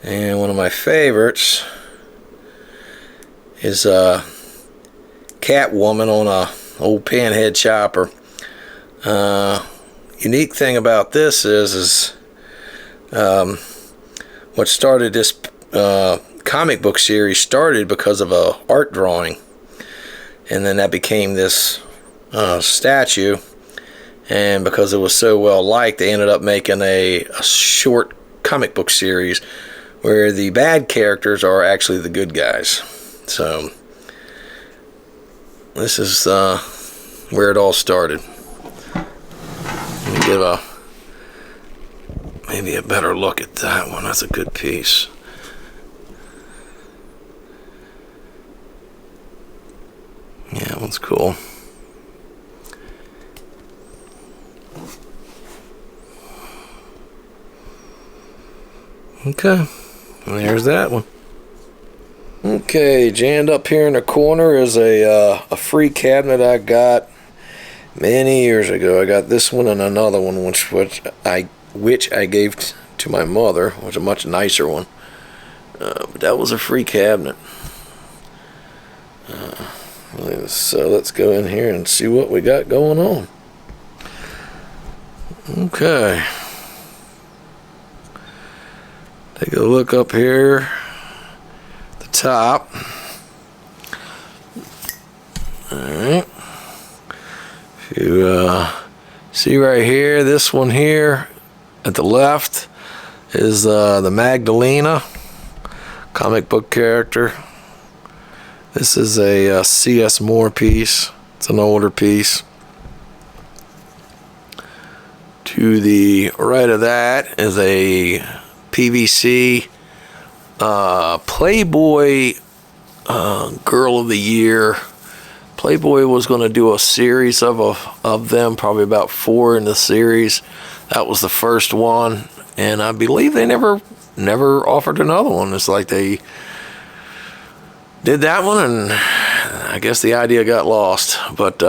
And one of my favorites is Catwoman on a old pinhead chopper. Unique thing about this is what started this comic book series started because of a art drawing, and then that became this statue, and because it was so well liked, they ended up making a short comic book series where the bad characters are actually the good guys. So this is where it all started. Let me give maybe a better look at that one. That's a good piece. Yeah, that one's cool. Okay, and there's that one. Okay, jammed up here in the corner is a free cabinet I got many years ago. I got this one and another one, which I gave to my mother. It was a much nicer one, but that was a free cabinet. So let's go in here and see what we got going on. Okay. Take a look up here at the top. Alright. If you see right here, this one here at the left is the Magdalena comic book character. This is a C.S. Moore piece. It's an older piece. To the right of that is a PVC Playboy Girl of the Year. Playboy was going to do a series of them, probably about 4 in the series. That was the first one, and I believe they never offered another one. It's like they did that one, and I guess the idea got lost. But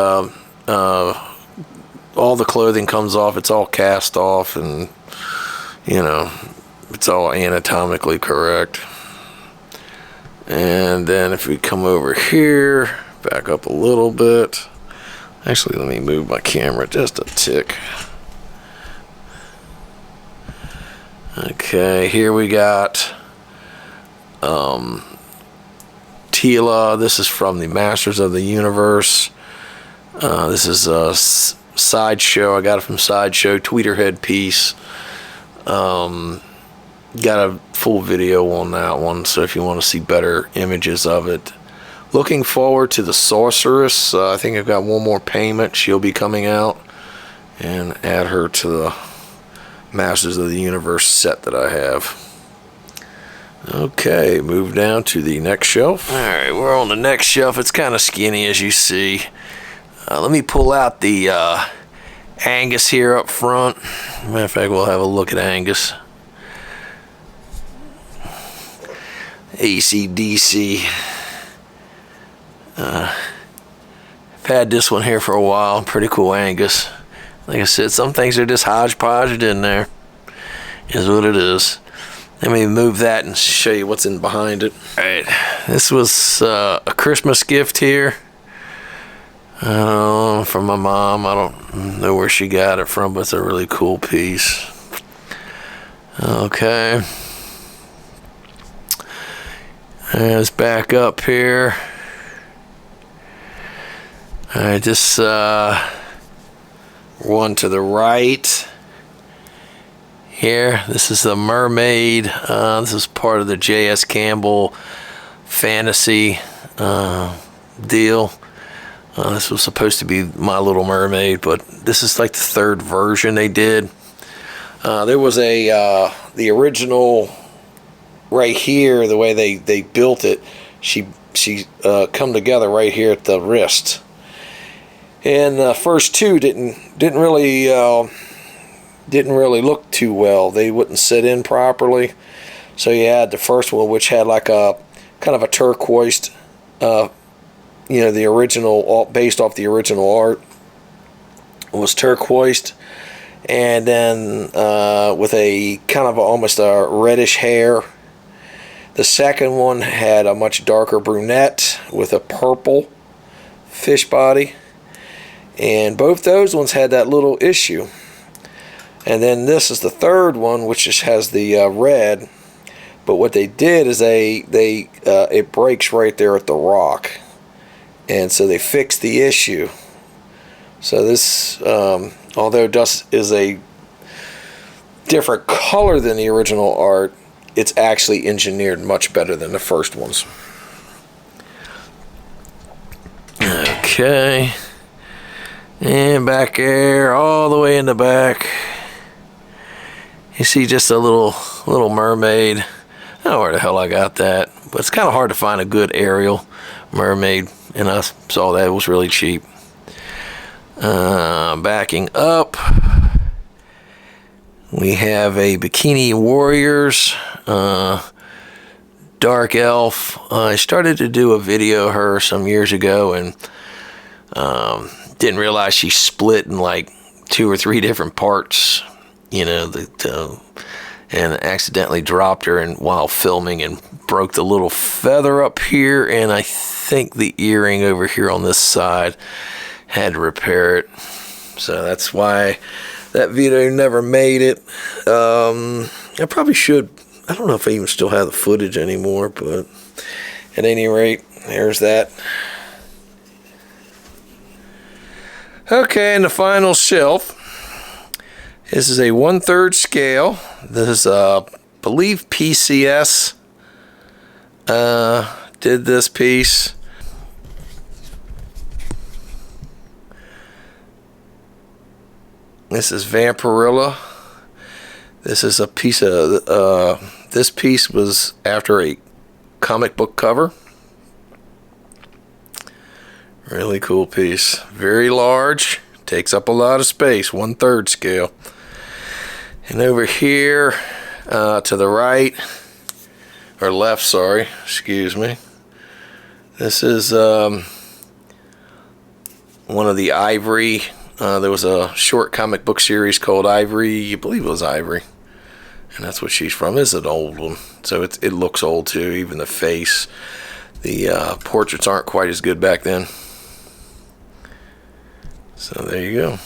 all the clothing comes off. It's all cast off, and you know, it's all anatomically correct. And then if we come over here, back up a little bit. Actually, let me move my camera just a tick. Okay, here we got Tila. This is from the Masters of the Universe. This is a Sideshow. I got it from Sideshow. Tweeterhead piece. Got a full video on that one, so if you want to see better images of it. Looking forward to the Sorceress. I think I've got one more payment. She'll be coming out, and add her to the Masters of the Universe set that I have. Okay, move down to the next shelf. Alright, we're on the next shelf. It's kind of skinny, as you see. Let me pull out the Angus here up front. Matter of fact, we'll have a look at Angus. AC/DC. I've had this one here for a while. Pretty cool Angus. Like I said, some things are just hodgepodged in there. Is what it is. Let me move that and show you what's in behind it. Alright, this was a Christmas gift here. From my mom. I don't know where she got it from, but it's a really cool piece. Okay. Let's back up here. Alright, this one to the right here. This is the mermaid. This is part of the J.S. Campbell fantasy deal. This was supposed to be My Little Mermaid, but this is like the third version they did. There was the original right here. The way they built it, she come together right here at the wrist. And the first two didn't really look too well. They wouldn't sit in properly. So you had the first one, which had like a kind of a turquoise. The original, based off the original art, was turquoised, and then with a kind of almost a reddish hair. The second one had a much darker brunette with a purple fish body, and both those ones had that little issue. And then this is the third one, which just has the red, but what they did is it breaks right there at the rock. And so they fixed the issue. So this, although dust is a different color than the original art, it's actually engineered much better than the first ones. Okay. And back there, all the way in the back, you see just a little mermaid. I don't know where the hell I got that, but it's kind of hard to find a good aerial mermaid. And I saw that it was really cheap. Backing up, we have a Bikini Warriors Dark Elf. I started to do a video of her some years ago and didn't realize she split in like 2 or 3 different parts, and accidentally dropped her while filming and broke the little feather up here, and I think the earring over here on this side. Had to repair it, so that's why that video never made it. I probably should. I don't know if I even still have the footage anymore, but at any rate, there's that. Okay, and the final shelf. This is a 1/3 scale. This is, I believe, PCS did this piece. This is Vampirilla. This is a piece of, this piece was after a comic book cover. Really cool piece. Very large. Takes up a lot of space. 1/3 scale. And over here, to the right, or left, sorry, excuse me. This is one of the Ivory. There was a short comic book series called Ivory. I believe it was Ivory. And that's what she's from. This is an old one. So it looks old too, even the face. The portraits aren't quite as good back then. So there you go.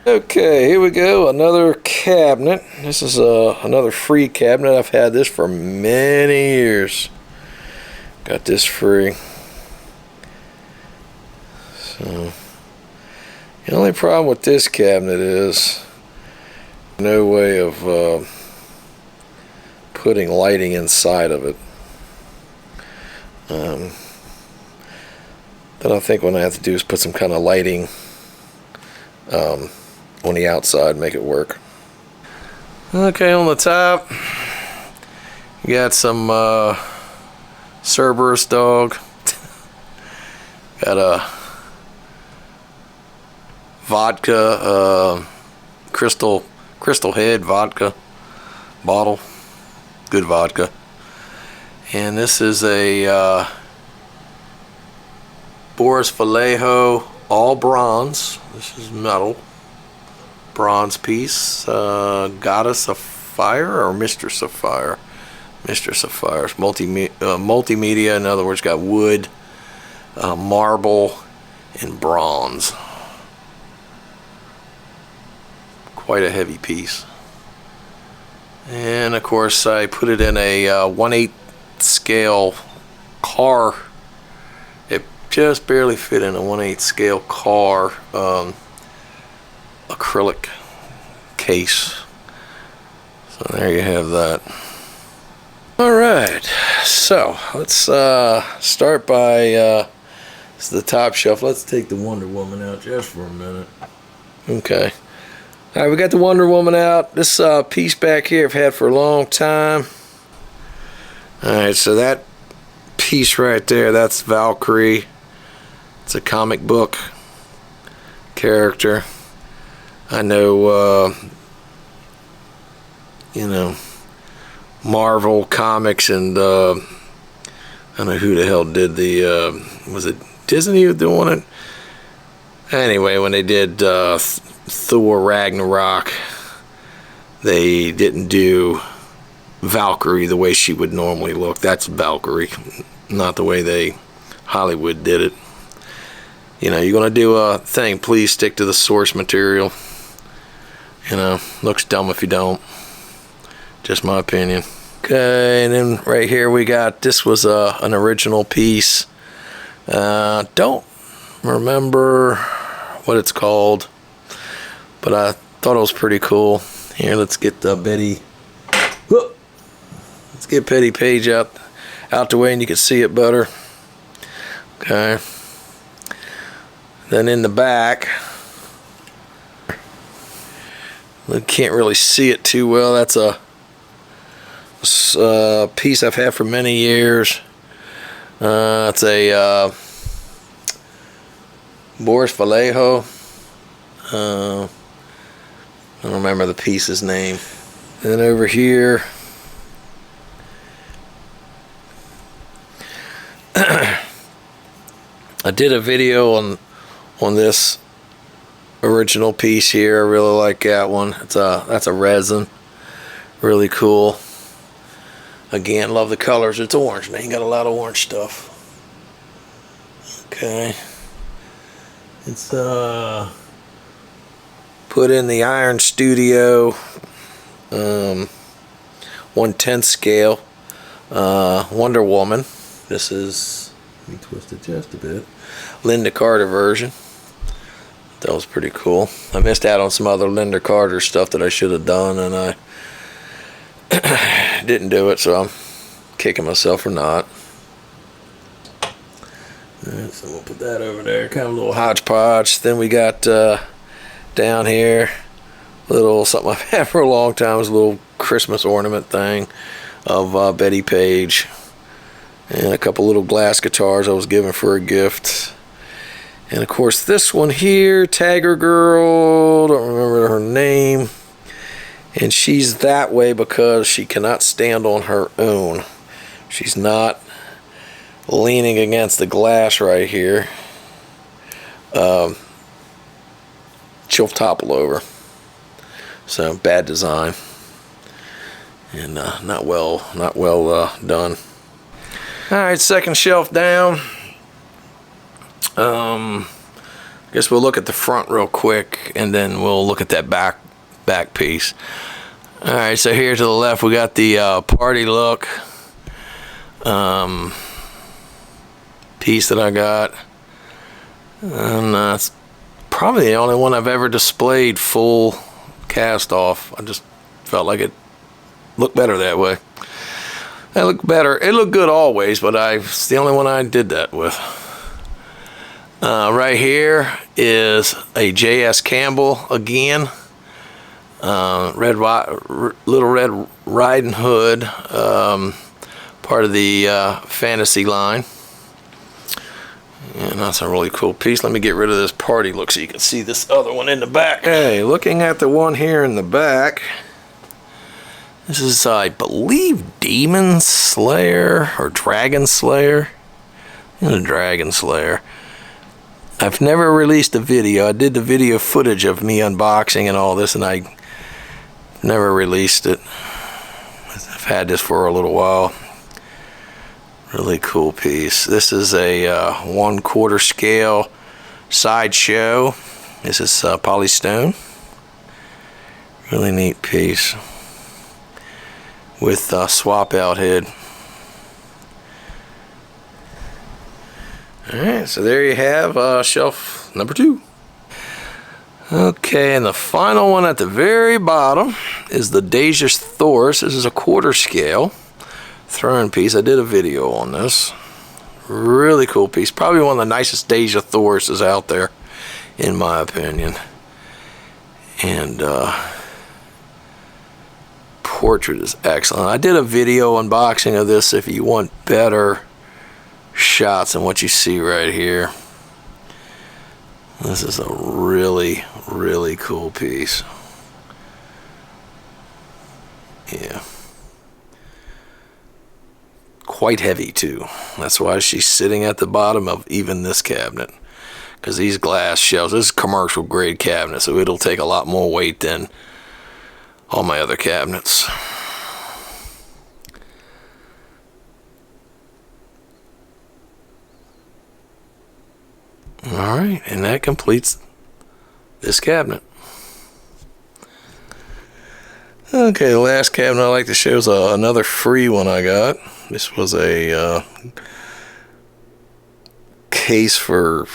Okay, here we go. Another cabinet. This is another free cabinet. I've had this for many years. Got this free. So the only problem with this cabinet is no way of putting lighting inside of it. Then I think what I have to do is put some kind of lighting on the outside, make it work. Okay, on the top, you got some Cerberus dog. Got a vodka, crystal head vodka bottle, good vodka. And this is a Boris Vallejo all bronze. This is metal, bronze piece. Goddess of Fire or Mistress of Fire? Mistress of Fire. It's multimedia, in other words, got wood, marble, and bronze. Quite a heavy piece. And of course I put it in a 1/8 scale car. It just barely fit in a 1/8 scale car acrylic case. So there you have that. Alright, so let's start by this is the top shelf. Let's take the Wonder Woman out just for a minute. Okay. Alright, we got the Wonder Woman out. This piece back here I've had for a long time. Alright, so that piece right there, that's Valkyrie. It's a comic book character. I know, you know, Marvel Comics and I don't know who the hell did the, was it Disney doing it? Anyway, when they did Thor Ragnarok, they didn't do Valkyrie the way she would normally look. That's Valkyrie, not the way Hollywood did it. You know, you're gonna do a thing, please stick to the source material. You know, looks dumb if you don't. Just my opinion. Okay, and then right here we got, this was an original piece. Don't remember what it's called, but I thought it was pretty cool. Here, let's get Betty. Let's get Betty Page out the way, and you can see it better. Okay. Then in the back, you can't really see it too well. That's a piece I've had for many years. It's a Boris Vallejo. I don't remember the piece's name. Then over here, I did a video on this original piece here. I really like that one. That's a resin. Really cool. Again, love the colors. It's orange. They ain't got a lot of orange stuff. Okay. It's put in the Iron Studio 1/10 scale Wonder Woman. This is, let me twist it just a bit, Linda Carter version. That was pretty cool. I missed out on some other Linda Carter stuff that I should have done, and I didn't do it, so I'm kicking myself for not. Alright, so we'll put that over there, kind of a little hodgepodge. Then we got down here, little something I've had for a long time. It was a little Christmas ornament thing of Betty Page, and a couple little glass guitars I was given for a gift. And of course this one here, Tagger Girl, don't remember her name. And she's that way because she cannot stand on her own. She's not leaning against the glass right here. She'll topple over. So bad design. And not well done. Alright, second shelf down. I guess we'll look at the front real quick, and then we'll look at that back piece. Alright, so here to the left we got the party look piece that I got, and it's probably the only one I've ever displayed full cast off. I just felt like it looked better that way. It looked better. It looked good always, but it's the only one I did that with. Right here is a J.S. Campbell again. Little Red Riding Hood, part of the fantasy line. And that's a really cool piece. Let me get rid of this party look so you can see this other one in the back. Hey, looking at the one here in the back, this is, I believe, Demon Slayer or Dragon Slayer. A Dragon Slayer. I've never released a video. I did the video footage of me unboxing and all this, and I never released it. had this for a little while. Really cool piece. This is a 1/4 scale sideshow. This is polystone. Really neat piece with swap out head. Alright, so there you have shelf number 2. Okay, and the final one at the very bottom is the Deja Thorus. This is a 1/4 scale throwing piece. I did a video on this. Really cool piece. Probably one of the nicest Deja Thoruses out there, in my opinion. And portrait is excellent. I did a video unboxing of this if you want better shots than what you see right here. This is a really, really cool piece. Yeah. Quite heavy too. That's why she's sitting at the bottom of even this cabinet. Because these glass shelves, this is commercial grade cabinet, so it'll take a lot more weight than all my other cabinets. Alright, and that completes this cabinet. Okay, the last cabinet I like to show is another free one I got. This was a case for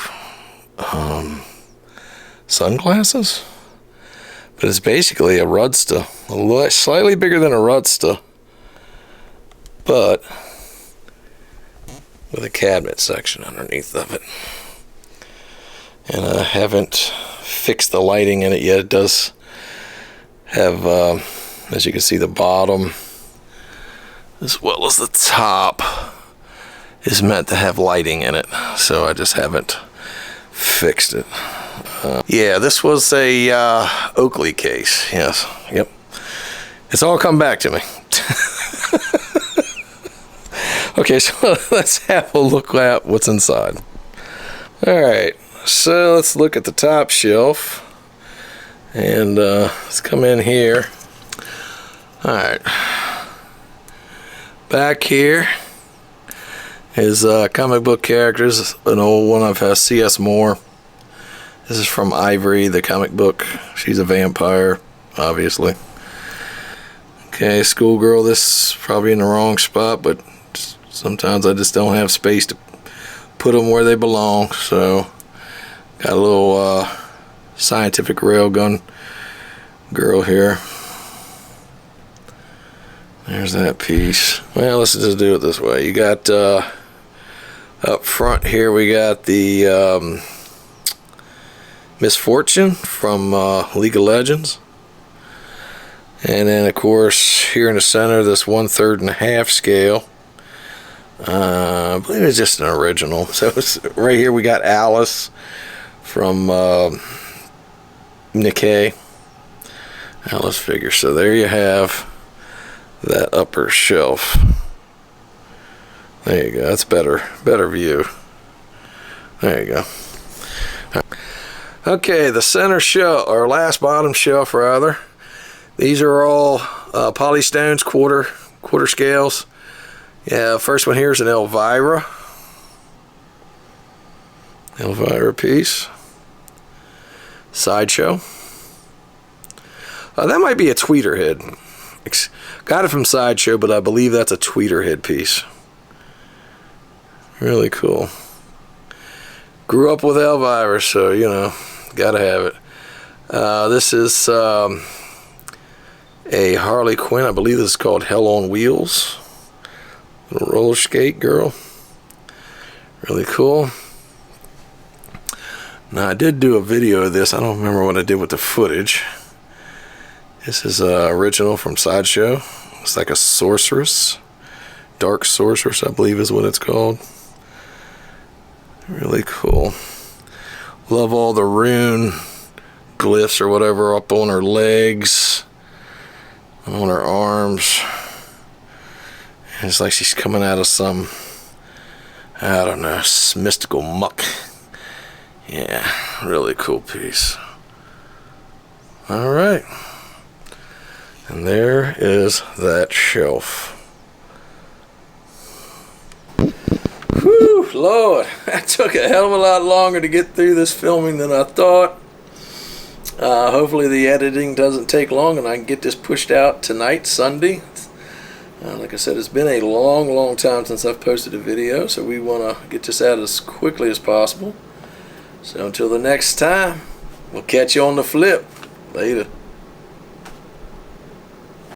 sunglasses. But it's basically a Rudster. Slightly bigger than a Rudster, but with a cabinet section underneath of it. And I haven't fixed the lighting in it yet. It does have, as you can see, the bottom as well as the top is meant to have lighting in it. So I just haven't fixed it. Yeah, this was a Oakley case. Yes, yep. It's all come back to me. Okay, so let's have a look at what's inside. Alright, so let's look at the top shelf. And let's come in here. Alright. Back here is comic book characters. An old one of C.S. Moore. This is from Ivory, the comic book. She's a vampire, obviously. Okay, Schoolgirl. This is probably in the wrong spot, but sometimes I just don't have space to put them where they belong. So, got a little scientific railgun girl here. There's that piece. Well, let's just do it this way. You got up front here, we got the Misfortune from League of Legends. And then, of course, here in the center, this 1/3 and a half scale. I believe it's just an original. So it's, right here we got Alice from Nikkei. Alice figure. So there you have that upper shelf. There you go. That's better view. There you go. Okay, the center shelf, or last bottom shelf rather. These are all polystones, quarter scales. Yeah, first one here is an Elvira piece. Sideshow. That might be a tweeter head. Got it from Sideshow, but I believe that's a tweeter head piece. Really cool. Grew up with Elvira, so you know, gotta have it. This is a Harley Quinn. I believe this is called Hell on Wheels. Little roller skate girl. Really cool. Now I did do a video of this. I don't remember what I did with the footage. This is original from Sideshow. It's like a sorceress. Dark sorceress, I believe is what it's called. Really cool. Love all the rune glyphs or whatever up on her legs, on her arms. And it's like she's coming out of some, I don't know, mystical muck. Yeah, really cool piece. Alright. And there is that shelf. Lord, that took a hell of a lot longer to get through this filming than I thought. Hopefully the editing doesn't take long and I can get this pushed out tonight, Sunday. Like I said, it's been a long time since I've posted a video, so we want to get this out as quickly as possible. So until the next time, we'll catch you on the flip. Later.